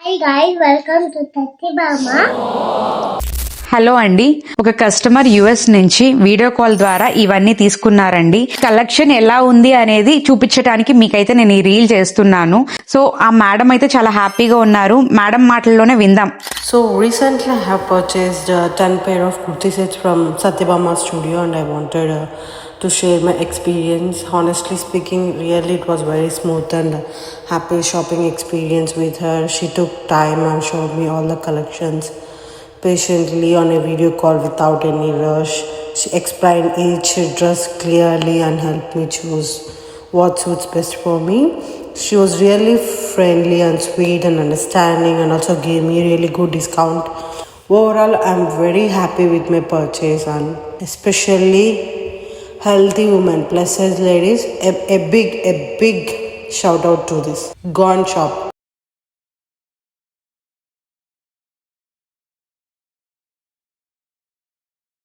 Hi guys, welcome to Tattibama. Hello అండి, ఒక customer US నుంచి వీడియో కాల్ ద్వారా ఇవన్నీ తీసుకున్నారండి. కలెక్షన్ ఎలా ఉంది అనేది చూపించడానికి మీకైతే నేను ఈ రీల్ చేస్తున్నాను. సో ఆ మేడం అయితే చాలా హ్యాపీగా ఉన్నారు. మేడం మాటల్లోనే విందాం. So recently I have purchased 10 pair of kurti sets from Satyabama studio and I wanted to share my experience. Honestly speaking, really it was very smooth and happy shopping experience with her. She took time and showed me all the collections patiently on a video call without any rush. She explained each dress clearly and helped me choose what suits best for me. She was really friendly and sweet and understanding and also gave me really good discount. Overall, I'm very happy with my purchase and especially healthy women plus size ladies. A big shout out to this. Go and shop.